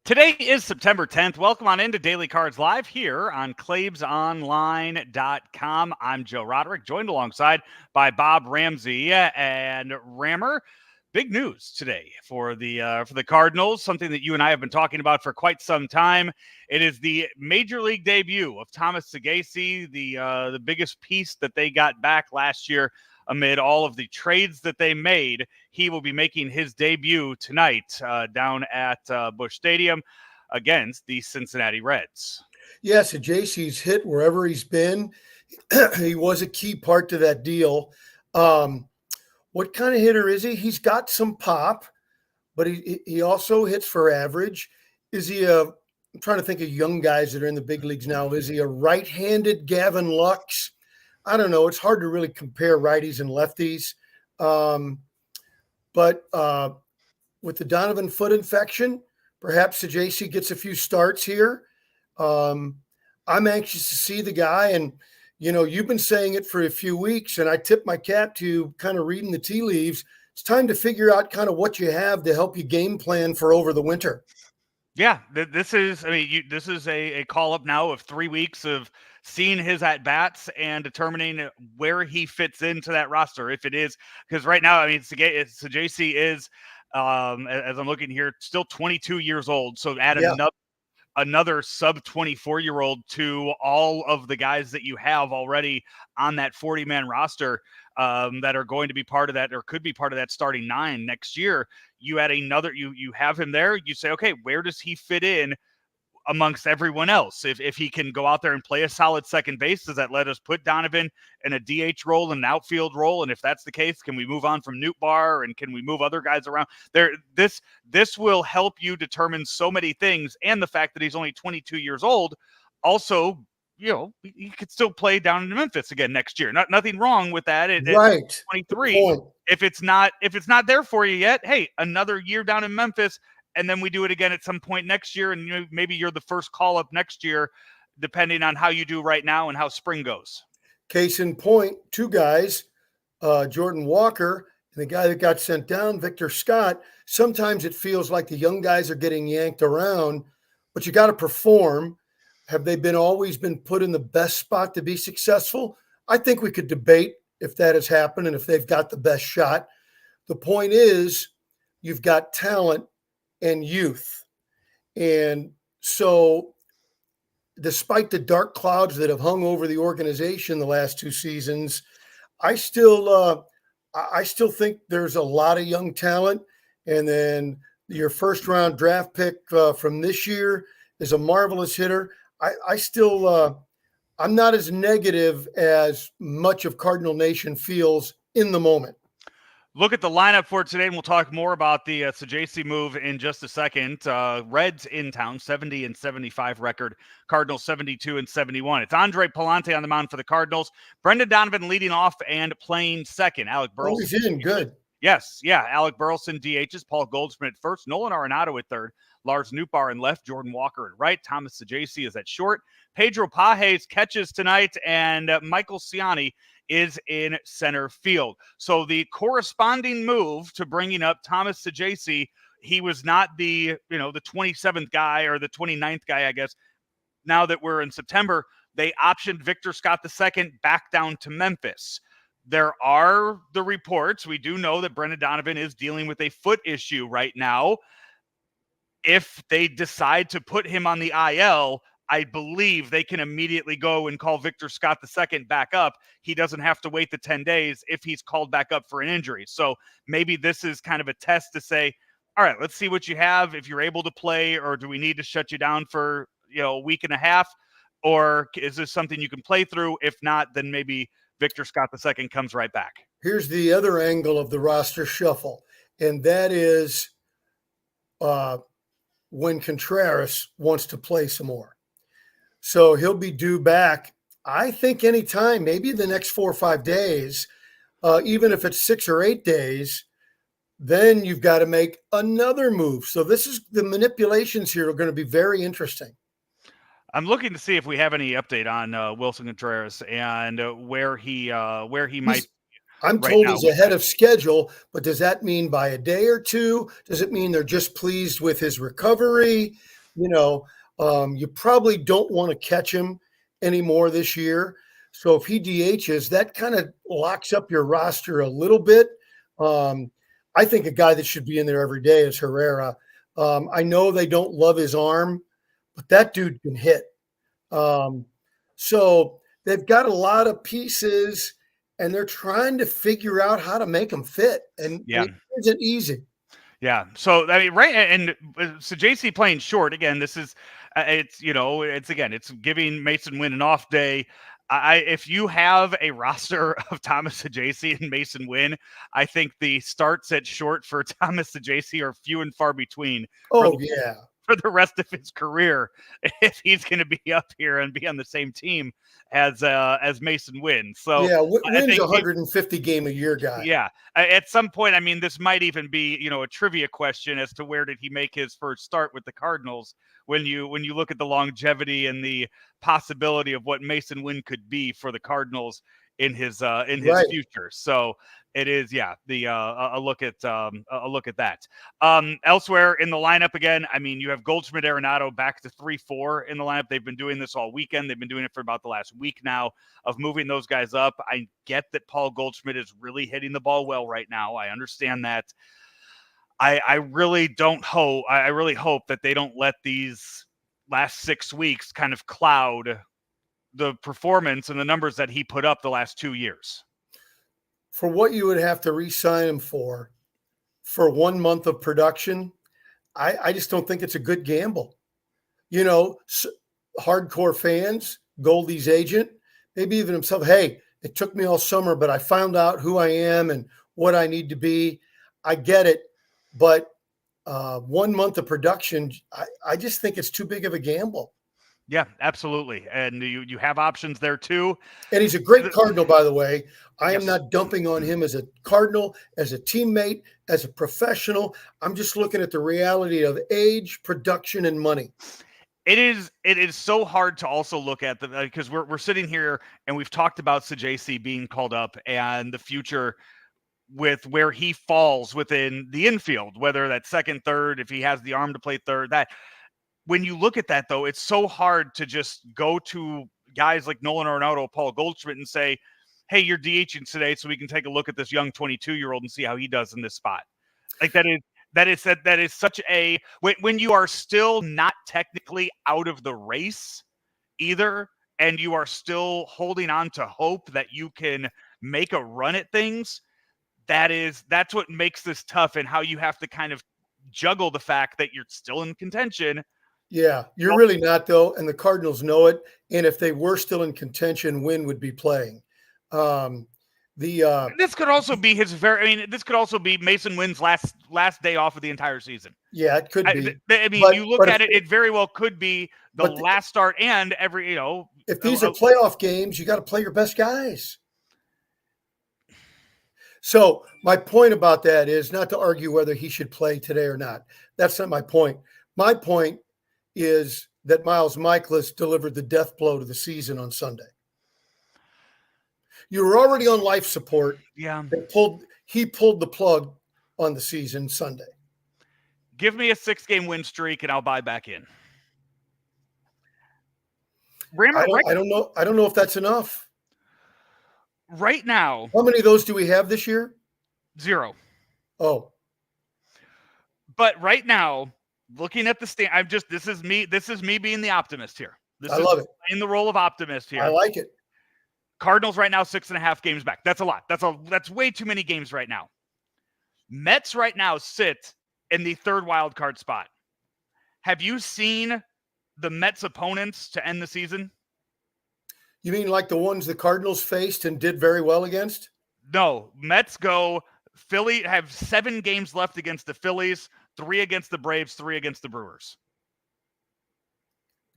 Today is September 10th. Welcome on into Daily Cards Live here on ClavesOnline.com. I'm Joe Roderick, joined alongside by Bob Ramsey and Rammer. Big news today for the Cardinals, something that you and I have been talking about for quite some time. It is the major league debut of Thomas Saggese, the biggest piece that they got back last year amid all of the trades that they made. He will be making his debut tonight down at Busch Stadium against the Cincinnati Reds. Yes, JC's hit wherever he's been. He was a key part to that deal. What kind of hitter is he? He's got some pop, but he also hits for average. Is he I'm trying to think of young guys that are in the big leagues now. Is he a right-handed Gavin Lux? I don't know. It's hard to really compare righties and lefties. But with the Donovan foot infection, perhaps Saggese gets a few starts here. I'm anxious to see the guy. And, you know, you've been saying it for a few weeks, and I tip my cap to you kind of reading the tea leaves. It's time to figure out kind of what you have to help you game plan for over the winter. Yeah, this is a call up now of 3 weeks of seeing his at bats and determining where he fits into that roster. If it is, because right now, I mean, Saggese is, as I'm looking here, still 22 years old. So add another sub 24-year-old to all of the guys that you have already on that 40-man roster that are going to be part of that or could be part of that starting nine next year. You add another, you have him there. You say, okay, where does he fit in amongst everyone else? If he can go out there and play a solid second base, does that let us put Donovan in a DH role and an outfield role? And if that's the case, can we move on from Newt Bar and can we move other guys around there? This will help you determine so many things. And the fact that he's only 22 years old also, you know, he could still play down in Memphis again next year. Nothing wrong with that. Right. At 23. If it's not there for you yet, hey, another year down in Memphis, and then we do it again at some point next year, and maybe you're the first call up next year, depending on how you do right now and how spring goes. Case in point, two guys, Jordan Walker and the guy that got sent down, Victor Scott. Sometimes it feels like the young guys are getting yanked around, but you got to perform. Have they always been put in the best spot to be successful? I think we could debate if that has happened and if they've got the best shot. The point is, you've got talent and youth. And so despite the dark clouds that have hung over the organization the last two seasons, I still think there's a lot of young talent. And then your first round draft pick from this year is a marvelous hitter. I'm not as negative as much of Cardinal Nation feels in the moment. Look at the lineup for today, and we'll talk more about the Saggese move in just a second. Reds in town, 70-75 record. Cardinals 72-71. It's Andre Pallante on the mound for the Cardinals. Brendan Donovan leading off and playing second. Alec Burleson. Oh, he's in good. Yes, yeah. Alec Burleson DHs. Paul Goldschmidt at first. Nolan Arenado at third. Lars Nootbaar in left. Jordan Walker at right. Thomas Saggese is at short. Pedro Pages catches tonight, and Michael Ciani is in center field. So the corresponding move to bringing up Thomas Saggese, he was not the 27th guy or the 29th guy, I guess. Now that we're in September, they optioned Victor Scott II back down to Memphis. There are the reports. We do know that Brendan Donovan is dealing with a foot issue right now. If they decide to put him on the IL, I believe they can immediately go and call Victor Scott II back up. He doesn't have to wait the 10 days if he's called back up for an injury. So maybe this is kind of a test to say, all right, let's see what you have. If you're able to play, or do we need to shut you down for, a week and a half? Or is this something you can play through? If not, then maybe Victor Scott II comes right back. Here's the other angle of the roster shuffle, and that is when Contreras wants to play some more. So he'll be due back, I think, anytime, maybe the next 4 or 5 days, even if it's 6 or 8 days. Then you've got to make another move. So the manipulations here are going to be very interesting. I'm looking to see if we have any update on Wilson Contreras and where he might. I'm told he's ahead of schedule, but does that mean by a day or two? Does it mean they're just pleased with his recovery? You probably don't want to catch him anymore this year. So if he DHs, that kind of locks up your roster a little bit. I think a guy that should be in there every day is Herrera. I know they don't love his arm, but that dude can hit. So they've got a lot of pieces, and they're trying to figure out how to make them fit. And it isn't easy. Yeah. So, I mean, right. And Saggese playing short again, this is, it's giving Mason Wynn an off day. If you have a roster of Thomas Saggese and Mason Wynn, I think the starts at short for Thomas Saggese are few and far between. Oh, yeah. For the rest of his career, if he's going to be up here and be on the same team as Mason Wynn. So yeah, Wynn's 150 game a year guy. Yeah, at some point, I mean, this might even be a trivia question as to where did he make his first start with the Cardinals. When you look at the longevity and the possibility of what Mason Wynn could be for the Cardinals in his future. So it is, a look at that. Elsewhere in the lineup again, I mean, you have Goldschmidt, Arenado back to 3-4 in the lineup. They've been doing this all weekend. They've been doing it for about the last week now of moving those guys up. I get that Paul Goldschmidt is really hitting the ball well right now. I understand that. I really hope that they don't let these last 6 weeks kind of cloud the performance and the numbers that he put up the last 2 years. For what you would have to re-sign him for 1 month of production, I just don't think it's a good gamble. Hardcore fans, Goldie's agent, maybe even himself, hey, it took me all summer, but I found out who I am and what I need to be. I get it. But 1 month of production, I just think it's too big of a gamble. Yeah, absolutely. And you have options there too. And he's a great Cardinal, by the way. I am not dumping on him as a Cardinal, as a teammate, as a professional. I'm just looking at the reality of age, production, and money. It is so hard to also look at because we're sitting here and we've talked about Saggese being called up and the future with where he falls within the infield, whether that's second, third, if he has the arm to play third. That when you look at that, though, it's so hard to just go to guys like Nolan Arenado, Paul Goldschmidt, and say, hey, you're DHing today, so we can take a look at this young 22-year-old and see how he does in this spot. Like that is such a when you are still not technically out of the race either, and you are still holding on to hope that you can make a run at things. That's what makes this tough, and how you have to kind of juggle the fact that you're still in contention. Yeah, you're really not, though, and the Cardinals know it. And if they were still in contention, Wynn would be playing. This could also be this could also be Mason Wynn's last day off of the entire season. Yeah, it could be. You look at it, it very well could be the last start and every, If these are playoff games, you got to play your best guys. So my point about that is not to argue whether he should play today or not. That's not my point. My point is that Miles Michaelis delivered the death blow to the season on Sunday. You were already on life support. Yeah. He pulled the plug on the season Sunday. Give me a 6-game win streak and I'll buy back in. I don't know. I don't know if that's enough. Right now. How many of those do we have this year? 0. Oh. But right now, looking at the stand, this is me being the optimist here. I love it. In the role of optimist here. I like it. Cardinals right now 6.5 games back. That's a lot. That's way too many games right now. Mets right now sit in the third wild card spot. Have you seen the Mets opponents to end the season? You mean like the ones the Cardinals faced and did very well against? No. Mets go Philly have 7 games left against the Phillies, 3 against the Braves, 3 against the Brewers.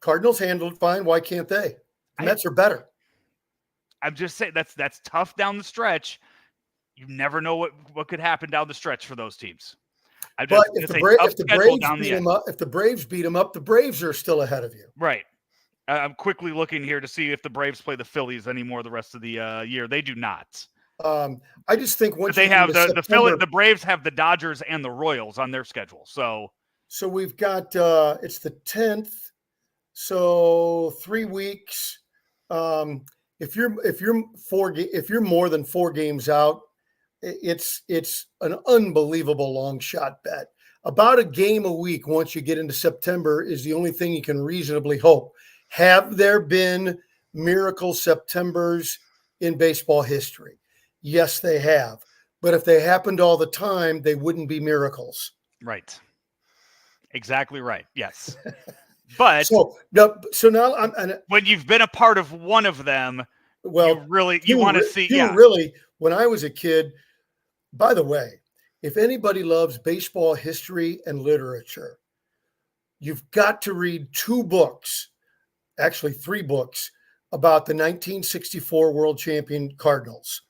Cardinals handled fine. Why can't they? The Mets are better. I'm just saying that's tough down the stretch. You never know what could happen down the stretch for those teams. If the Braves beat them up, the Braves are still ahead of you. Right. I'm quickly looking here to see if the Braves play the Phillies anymore the rest of the year. They do not. I just think once they have the Braves have the Dodgers and the Royals on their schedule. So So we've got it's the 10th, so 3 weeks. If you're more than 4 games out, it's an unbelievable long shot bet. About a game a week once you get into September is the only thing you can reasonably hope. Have there been miracle Septembers in baseball history? Yes, they have. But if they happened all the time, they wouldn't be miracles. Right. Exactly right. Yes. But So now when you've been a part of one of them, you want to see. Really, when I was a kid, by the way, if anybody loves baseball history and literature, you've got to read 2 books, actually 3 books, about the 1964 World Champion Cardinals,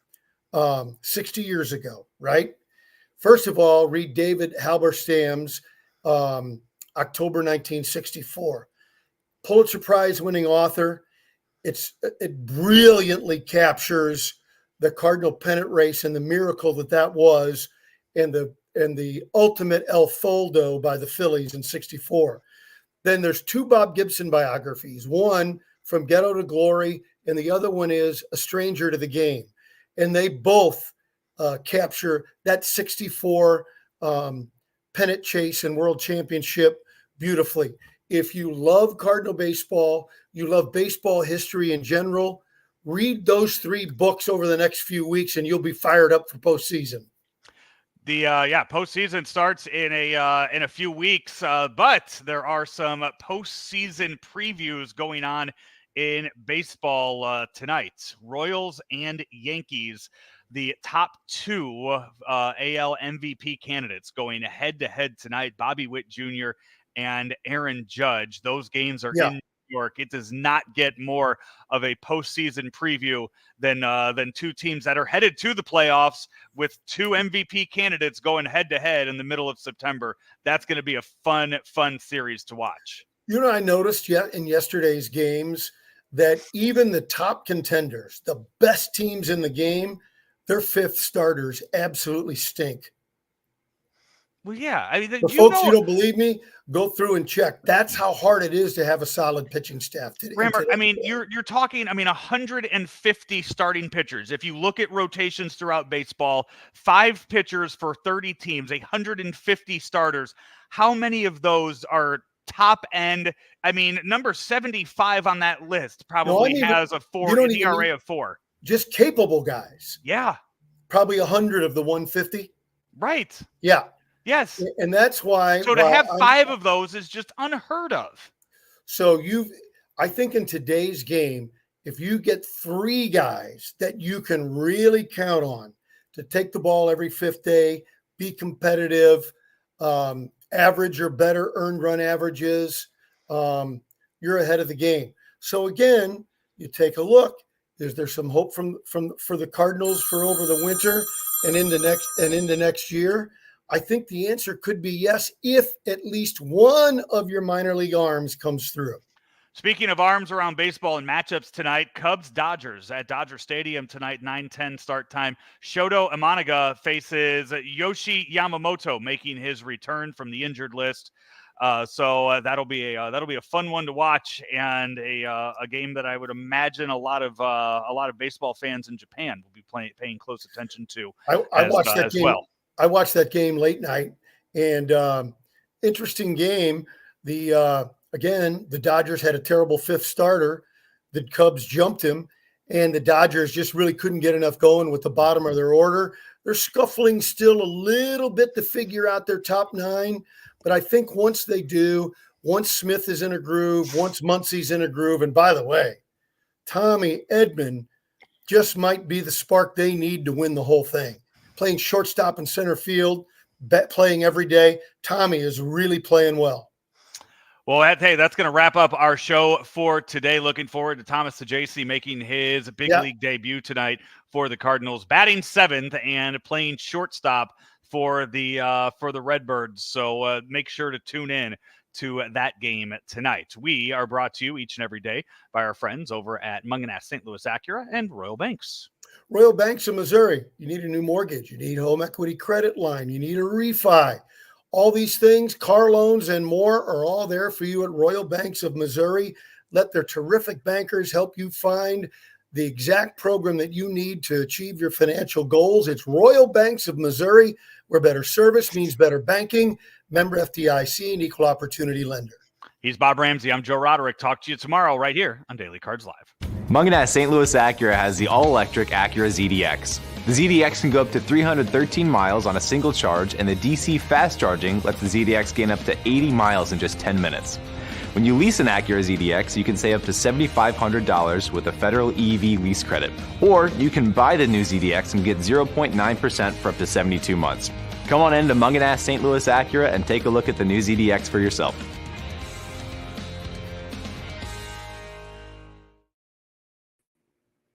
60 years ago, right? First of all, read David Halberstam's October 1964. Pulitzer Prize winning author. It brilliantly captures the Cardinal pennant race and the miracle that was, and the ultimate El Foldo by the Phillies in 64. Then there's 2 Bob Gibson biographies, one From Ghetto to Glory, and the other one is A Stranger to the Game. And they both capture that 64 pennant chase and world championship beautifully. If you love Cardinal baseball, you love baseball history in general, read those 3 books over the next few weeks and you'll be fired up for postseason. The postseason starts in a few weeks, but there are some postseason previews going on in baseball tonight. Royals and Yankees, the top 2 AL MVP candidates, going head to head tonight. Bobby Witt Jr. and Aaron Judge. Those games are in New York. It does not get more of a postseason preview than 2 teams that are headed to the playoffs with 2 MVP candidates going head to head in the middle of September. That's going to be a fun series to watch. I noticed in yesterday's games that even the top contenders, the best teams in the game, their 5th starters absolutely stink. Well, yeah. I mean, you don't believe me, go through and check. That's how hard it is to have a solid pitching staff today. Rammer, I mean, you're talking, 150 starting pitchers. If you look at rotations throughout baseball, 5 pitchers for 30 teams, 150 starters. How many of those are top end? I mean, number 75 on that list probably has an ERA of 4. Just capable guys. Yeah. Probably 100 of the 150. Right. Yeah. Yes. And that's why. So to have 5 of those is just unheard of. So I think in today's game, if you get 3 guys that you can really count on to take the ball every 5th day, be competitive, average or better earned run averages, you're ahead of the game. So again, you take a look. Is there some hope for the Cardinals for over the winter and into next year? I think the answer could be yes, if at least one of your minor league arms comes through. Speaking of arms around baseball and matchups tonight, Cubs-Dodgers at Dodger Stadium tonight, 9:10 start time. Shoto Imanaga faces Yoshi Yamamoto, making his return from the injured list. So that'll be a fun one to watch, and a game that I would imagine a lot of baseball fans in Japan will be paying close attention to. I watched that game. Well. I watched that game late night, and interesting game. Again, the Dodgers had a terrible 5th starter. The Cubs jumped him, and the Dodgers just really couldn't get enough going with the bottom of their order. They're scuffling still a little bit to figure out their top 9, but I think once they do, once Smith is in a groove, once Muncy's in a groove, and by the way, Tommy Edman just might be the spark they need to win the whole thing. Playing shortstop and center field, playing every day. Tommy is really playing well. Well, hey, that's going to wrap up our show for today. Looking forward to Thomas Saggese making his big league debut tonight for the Cardinals, batting 7th and playing shortstop for the Redbirds. So make sure to tune in to that game tonight. We are brought to you each and every day by our friends over at Munganast St. Louis Acura and Royal Banks. Royal Banks of Missouri. You need a new mortgage. You need home equity credit line. You need a refi. All these things, car loans and more, are all there for you at Royal Banks of Missouri. Let their terrific bankers help you find the exact program that you need to achieve your financial goals. It's Royal Banks of Missouri, where better service means better banking. Member FDIC, and equal opportunity lender. He's Bob Ramsey. I'm Joe Roderick. Talk to you tomorrow right here on Daily Cards Live. Munganast St. Louis Acura has the all-electric Acura ZDX. The ZDX can go up to 313 miles on a single charge, and the DC fast charging lets the ZDX gain up to 80 miles in just 10 minutes. When you lease an Acura ZDX, you can save up to $7,500 with a federal EV lease credit. Or you can buy the new ZDX and get 0.9% for up to 72 months. Come on in to Munganast St. Louis Acura and take a look at the new ZDX for yourself.